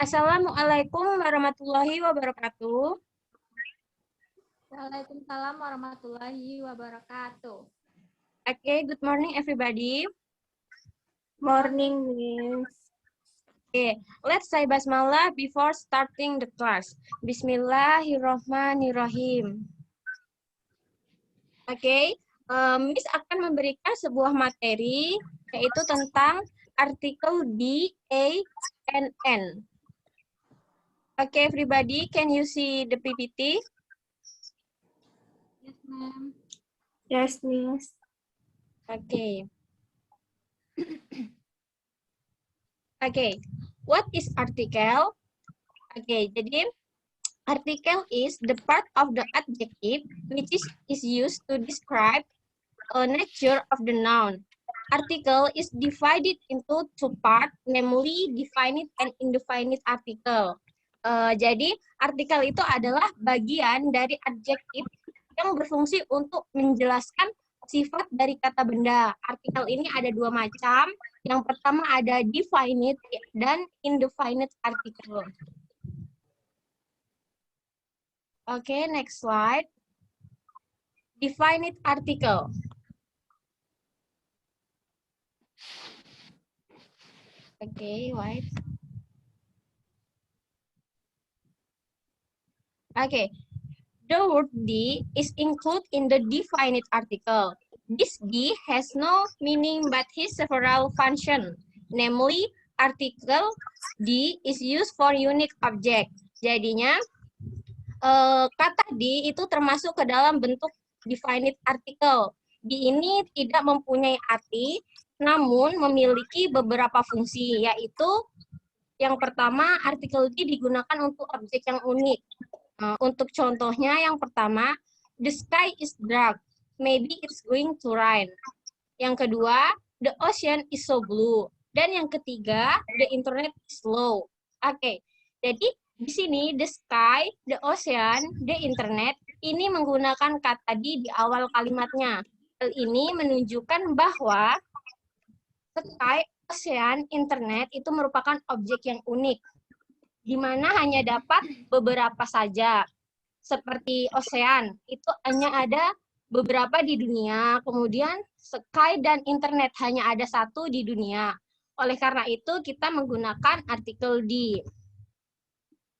Assalamualaikum warahmatullahi wabarakatuh. Waalaikumsalam warahmatullahi wabarakatuh. Okay, good morning everybody. Morning, Miss. Okay, let's say basmalah before starting the class. Bismillahirrohmanirrohim. Okay, Miss akan memberikan sebuah materi yaitu tentang artikel D, A, and N. Okay, everybody, can you see the PPT? Yes, ma'am. Yes, Miss. Okay. Okay, what is article? Okay, jadi article is the part of the adjective which is used to describe a nature of the noun. Article is divided into two parts, namely definite and indefinite article. Jadi artikel itu adalah bagian dari adjektif yang berfungsi untuk menjelaskan sifat dari kata benda. Artikel ini ada dua macam. Yang pertama ada definite dan indefinite article. Okay, next slide. Definite article. Okay, wait. Okay, the word D is included in the definite article. This D has no meaning but has several functions. Namely, article D is used for unique object. Jadinya, kata D itu termasuk ke dalam bentuk definite article. D ini tidak mempunyai arti, namun memiliki beberapa fungsi, yaitu yang pertama, artikel D digunakan untuk objek yang unik. Untuk contohnya, yang pertama, the sky is dark, maybe it's going to rain. Yang kedua, the ocean is so blue. Dan yang ketiga, the internet is slow. Oke, jadi di sini the sky, the ocean, the internet ini menggunakan kata di awal kalimatnya. Hal ini menunjukkan bahwa sky, ocean, internet itu merupakan objek yang unik, di mana hanya dapat beberapa saja. Seperti ocean, itu hanya ada beberapa di dunia, kemudian sky dan internet hanya ada satu di dunia. Oleh karena itu, kita menggunakan artikel D.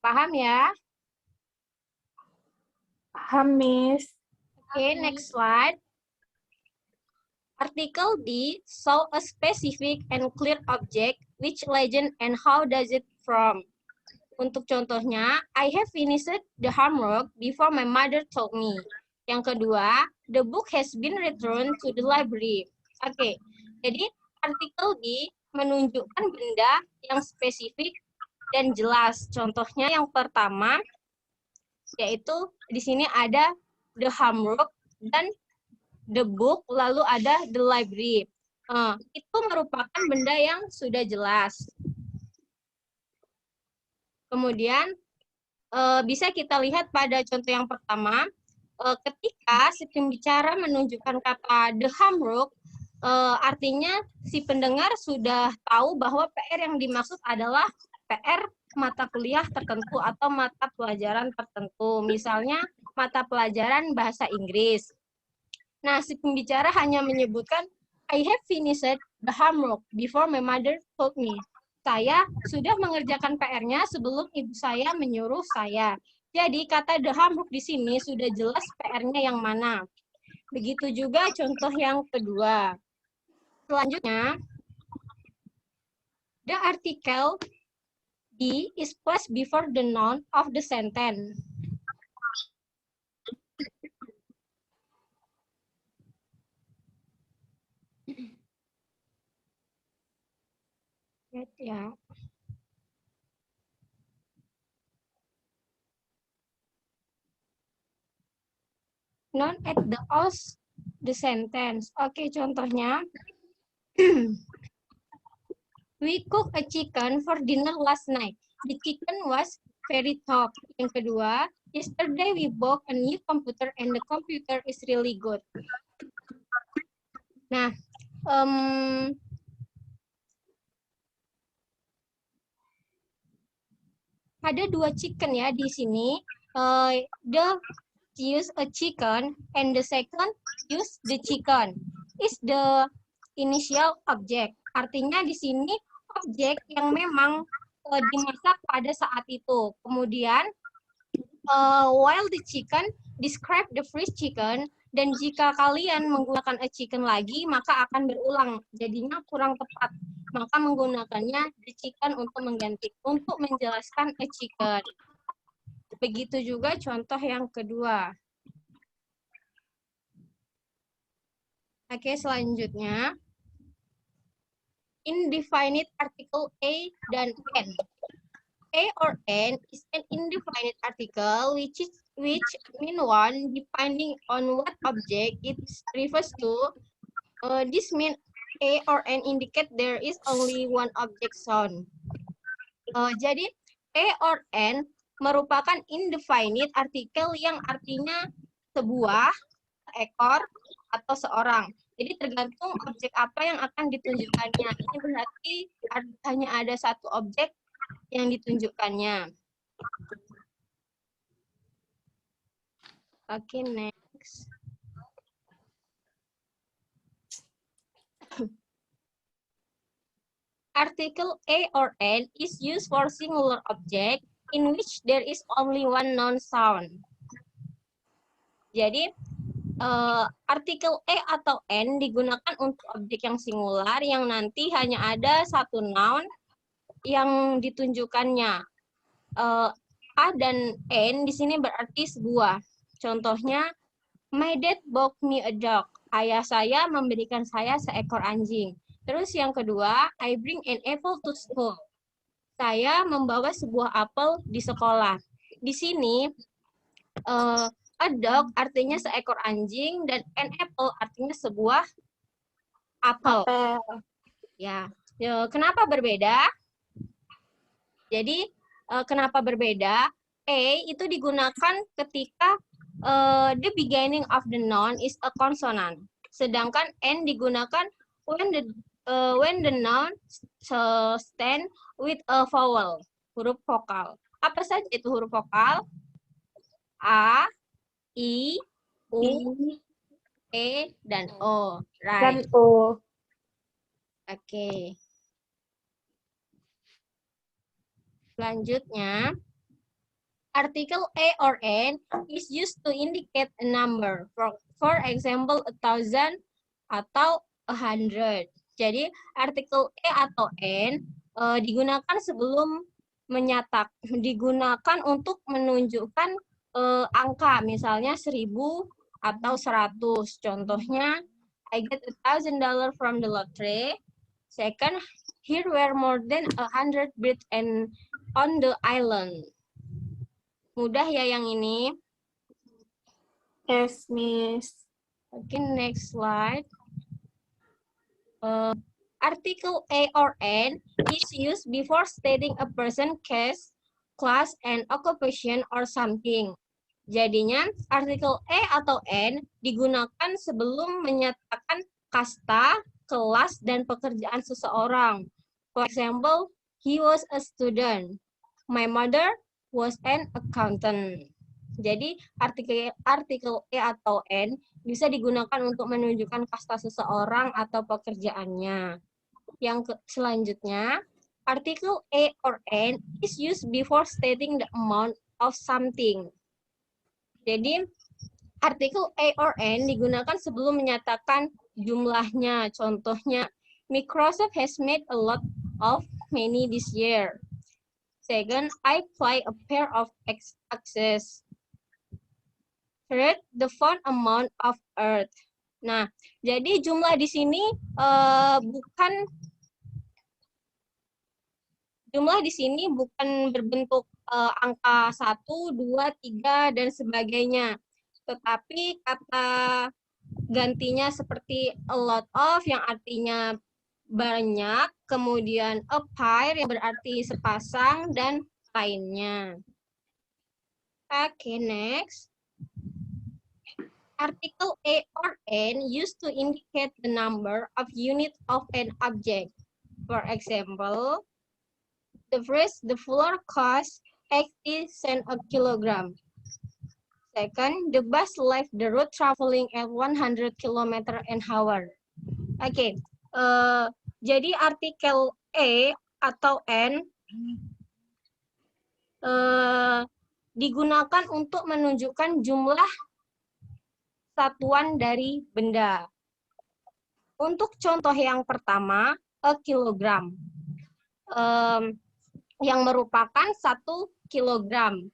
Paham ya? Paham, Miss. Oke, next slide. Article D show a specific and clear object, which legend and how does it from. Untuk contohnya, I have finished the homework before my mother told me. Yang kedua, the book has been returned to the library. Oke, jadi artikel D menunjukkan benda yang spesifik dan jelas. Contohnya yang pertama, yaitu di sini ada the homework dan the book, lalu ada the library. Itu merupakan benda yang sudah jelas. Kemudian bisa kita lihat pada contoh yang pertama, ketika si pembicara menunjukkan kata the homework, artinya si pendengar sudah tahu bahwa PR yang dimaksud adalah PR mata kuliah tertentu atau mata pelajaran tertentu. Misalnya mata pelajaran bahasa Inggris. Nah, si pembicara hanya menyebutkan, I have finished the homework before my mother told me. Saya sudah mengerjakan PR-nya sebelum ibu saya menyuruh saya. Jadi kata the homework di sini sudah jelas PR-nya yang mana. Begitu juga contoh yang kedua. Selanjutnya, the article D is placed before the noun of the sentence. Ya. Noun at the of the sentence. Oke, contohnya. We cooked a chicken for dinner last night. The chicken was very tough. Yang kedua, yesterday we bought a new computer and the computer is really good. Nah, ada 2 chicken ya di sini. The use a chicken and the second use the chicken is the initial object. Artinya di sini objek yang memang dimasak pada saat itu. Kemudian while the chicken describe the first chicken, dan jika kalian menggunakan a chicken lagi maka akan berulang, jadinya kurang tepat. Maka menggunakannya the chicken untuk menjelaskan a chicken. Begitu juga contoh yang kedua. Oke, selanjutnya. Indefinite article A dan N. A or N is an indefinite article which mean one depending on what object it refers to. This means A or N indicate there is only one object shown. Jadi A or N merupakan indefinite artikel yang artinya sebuah, ekor, atau seorang. Jadi tergantung objek apa yang akan ditunjukkannya. Ini berarti hanya ada satu objek yang ditunjukkannya. Oke, next. Article A or N is used for singular object in which there is only one noun sound. Jadi, artikel E atau N digunakan untuk objek yang singular yang nanti hanya ada satu noun yang ditunjukkannya. A dan N di sini berarti sebuah. Contohnya, my dad bought me a dog. Ayah saya memberikan saya seekor anjing. Terus yang kedua, I bring an apple to school. Saya membawa sebuah apel di sekolah. Di sini, a dog artinya seekor anjing dan an apple artinya sebuah apel. Ya, kenapa berbeda? Jadi, kenapa berbeda? A itu digunakan ketika the beginning of the noun is a consonant. Sedangkan N digunakan when the noun stand with a vowel, huruf vokal. Apa saja itu huruf vokal? A, I, U, E, dan O. Right. Dan O. Oke. Selanjutnya, article A or N is used to indicate a number. For example, 1,000 atau 100. Jadi, artikel E atau N digunakan sebelum digunakan untuk menunjukkan angka, misalnya 1.000 atau 100. Contohnya, I get $1,000 from the lottery. Second, here were more than 100 birds on the island. Mudah ya yang ini? Yes, Miss. Okay, next slide. Article A or N is used before stating a person, case, class, and occupation or something. Jadinya, artikel E atau N digunakan sebelum menyatakan kasta, kelas, dan pekerjaan seseorang. For example, he was a student. My mother was an accountant. Jadi, artikel E atau N bisa digunakan untuk menunjukkan kasta seseorang atau pekerjaannya. Yang selanjutnya, artikel A or N is used before stating the amount of something. Jadi, artikel A or N digunakan sebelum menyatakan jumlahnya. Contohnya, Microsoft has made a lot of money this year. Second, I fly a pair of axes. Third, the font amount of earth. Nah, jadi jumlah di sini bukan berbentuk angka 1, 2, 3, dan sebagainya. Tetapi kata gantinya seperti a lot of yang artinya banyak, kemudian a pair yang berarti sepasang, dan lainnya. Oke, next. Article A or N used to indicate the number of units of an object. For example, the phrase, the floor costs 80 cents a kilogram. Second, the bus left the road traveling at 100 km an hour. Oke, jadi artikel E atau N digunakan untuk menunjukkan jumlah satuan dari benda. Untuk contoh yang pertama, a kilogram, yang merupakan 1 kilogram.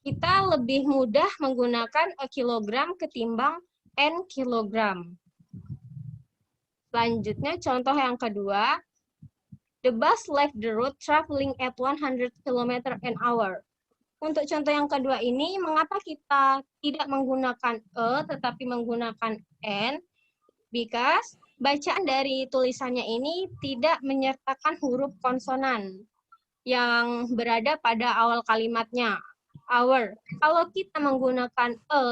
Kita lebih mudah menggunakan a kilogram ketimbang n kilogram. Selanjutnya, contoh yang kedua, the bus left the road traveling at 100 km an hour. Untuk contoh yang kedua ini, mengapa kita tidak menggunakan e tetapi menggunakan n? Because bacaan dari tulisannya ini tidak menyertakan huruf konsonan yang berada pada awal kalimatnya. Hour. Kalau kita menggunakan e,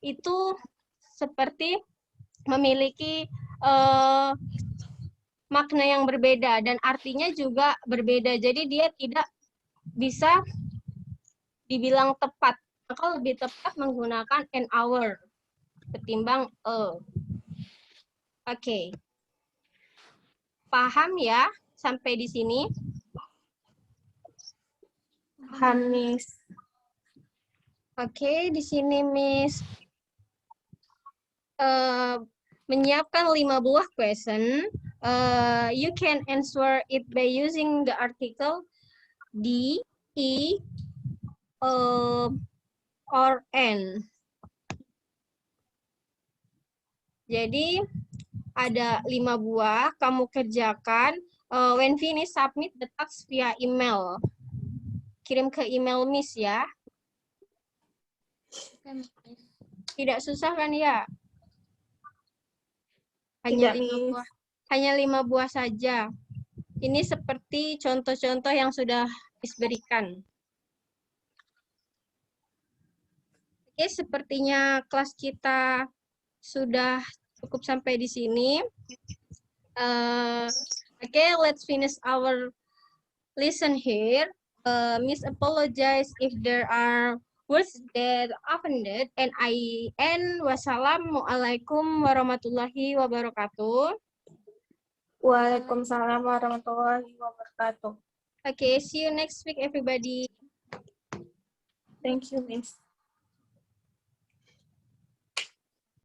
itu seperti memiliki makna yang berbeda dan artinya juga berbeda. Jadi dia tidak bisa dibilang tepat. Maka lebih tepat menggunakan an hour ketimbang e. Oke. Paham ya sampai di sini? Paham, Miss. Oke, di sini Miss menyiapkan 5 buah question. You can answer it by using the article D, E, or N. Jadi ada 5 buah, kamu kerjakan. When finish, submit the task via email. Kirim ke email Miss ya. Tidak susah kan ya? Hanya Tidak, 5 Miss. buah. Hanya 5 buah saja. Ini seperti contoh-contoh yang sudah diberikan. Oke, sepertinya kelas kita sudah cukup sampai di sini. Oke, let's finish our lesson here. Miss apologize if there are words that offended, and I end. Wassalamualaikum warahmatullahi wabarakatuh. Waalaikumsalam warahmatullahi wabarakatuh. Okay, see you next week, everybody. Thank you, Miss.